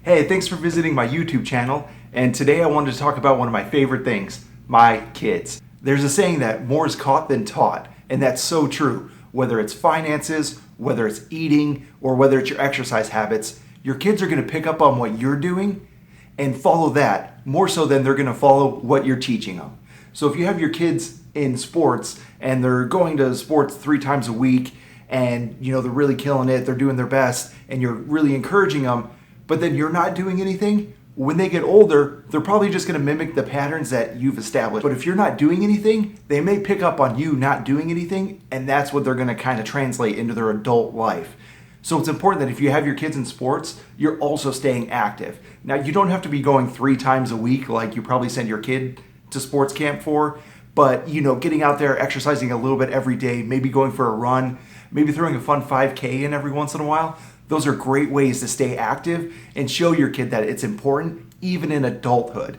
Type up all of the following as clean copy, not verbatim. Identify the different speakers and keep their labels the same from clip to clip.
Speaker 1: Hey, thanks for visiting my YouTube channel, and today I wanted to talk about one of my favorite things, my kids. There's a saying that more is caught than taught, and that's so true. Whether it's finances, whether it's eating, or whether it's your exercise habits, your kids are going to pick up on what you're doing and follow that more so than they're going to follow what you're teaching them. So if you have your kids in sports and they're going to sports 3 times a week and they're really killing it, they're doing their best, and you're really encouraging them, but then you're not doing anything, when they get older, they're probably just going to mimic the patterns that you've established. But if you're not doing anything, they may pick up on you not doing anything, and that's what they're going to kind of translate into their adult life. So it's important that if you have your kids in sports, you're also staying active. Now, you don't have to be going 3 times a week like you probably send your kid to sports camp for, but getting out there, exercising a little bit every day, maybe going for a run, maybe throwing a fun 5K in every once in a while. Those are great ways to stay active and show your kid that it's important even in adulthood.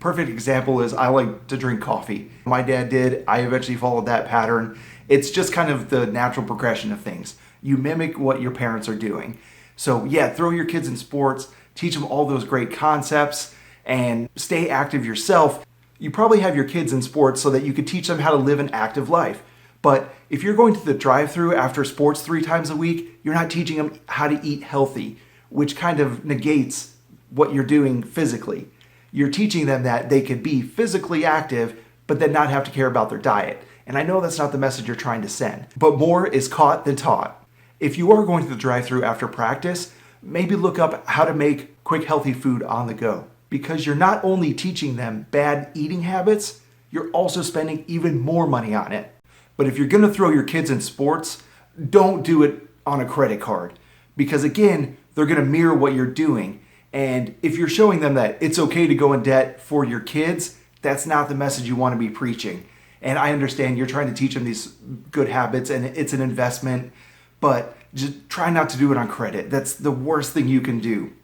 Speaker 1: Perfect example is I like to drink coffee. My dad did. I eventually followed that pattern. It's just kind of the natural progression of things. You mimic what your parents are doing. So yeah, throw your kids in sports, teach them all those great concepts, and stay active yourself. You probably have your kids in sports so that you could teach them how to live an active life. But if you're going to the drive-thru after sports 3 times a week, you're not teaching them how to eat healthy, which kind of negates what you're doing physically. You're teaching them that they could be physically active, but then not have to care about their diet. And I know that's not the message you're trying to send, but more is caught than taught. If you are going to the drive-thru after practice, maybe look up how to make quick, healthy food on the go. Because you're not only teaching them bad eating habits, you're also spending even more money on it. But if you're going to throw your kids in sports, don't do it on a credit card. Because again, they're going to mirror what you're doing. And if you're showing them that it's okay to go in debt for your kids, that's not the message you want to be preaching. And I understand you're trying to teach them these good habits and it's an investment, but just try not to do it on credit. That's the worst thing you can do.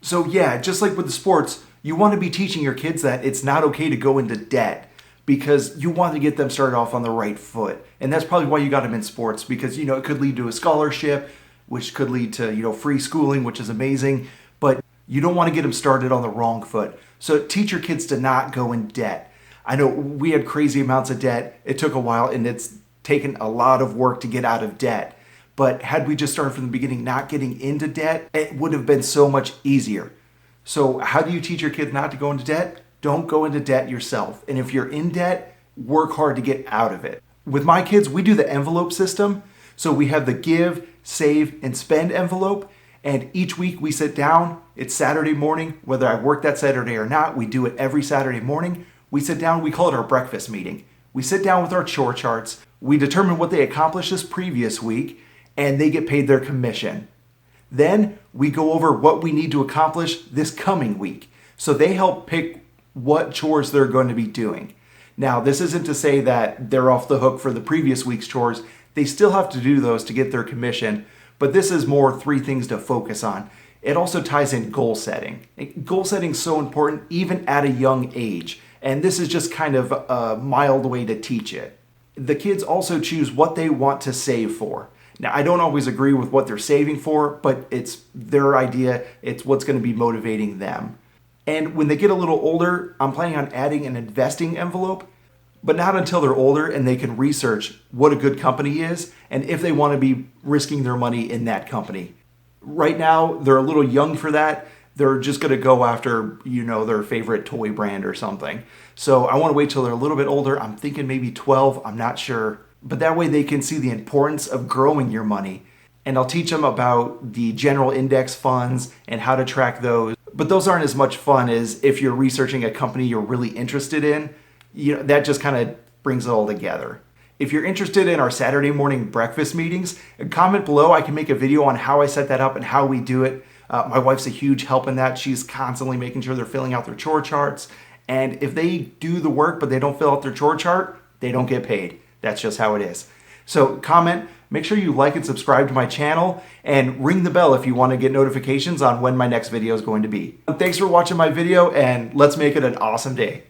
Speaker 1: So yeah, just like with the sports, you want to be teaching your kids that it's not okay to go into debt, because you want to get them started off on the right foot. And that's probably why you got them in sports, because it could lead to a scholarship, which could lead to free schooling, which is amazing, but you don't want to get them started on the wrong foot. So teach your kids to not go in debt. I know we had crazy amounts of debt. It took a while, and it's taken a lot of work to get out of debt. But had we just started from the beginning not getting into debt, it would have been so much easier. So how do you teach your kids not to go into debt? Don't go into debt yourself. And if you're in debt, work hard to get out of it. With my kids, we do the envelope system. So we have the give, save, and spend envelope. And each week we sit down. It's Saturday morning. Whether I work that Saturday or not, we do it every Saturday morning. We sit down. We call it our breakfast meeting. We sit down with our chore charts. We determine what they accomplished this previous week, and they get paid their commission. Then we go over what we need to accomplish this coming week. So they help pick what chores they're going to be doing. Now, this isn't to say that they're off the hook for the previous week's chores. They still have to do those to get their commission, but this is more 3 things to focus on. It also ties in goal setting. Goal setting is so important even at a young age, and this is just kind of a mild way to teach it. The kids also choose what they want to save for. Now, I don't always agree with what they're saving for, but it's their idea. It's what's going to be motivating them. And when they get a little older, I'm planning on adding an investing envelope, but not until they're older and they can research what a good company is and if they want to be risking their money in that company. Right now, they're a little young for that. They're just going to go after, their favorite toy brand or something. So I want to wait till they're a little bit older. I'm thinking maybe 12. I'm not sure. But that way they can see the importance of growing your money. And I'll teach them about the general index funds and how to track those. But those aren't as much fun as if you're researching a company you're really interested in. That just kind of brings it all together. If you're interested in our Saturday morning breakfast meetings, comment below. I can make a video on how I set that up and how we do it. My wife's a huge help in that. She's constantly making sure they're filling out their chore charts. And if they do the work but they don't fill out their chore chart, they don't get paid. That's just how it is. So comment, make sure you like and subscribe to my channel, and ring the bell if you want to get notifications on when my next video is going to be. Thanks for watching my video, and let's make it an awesome day.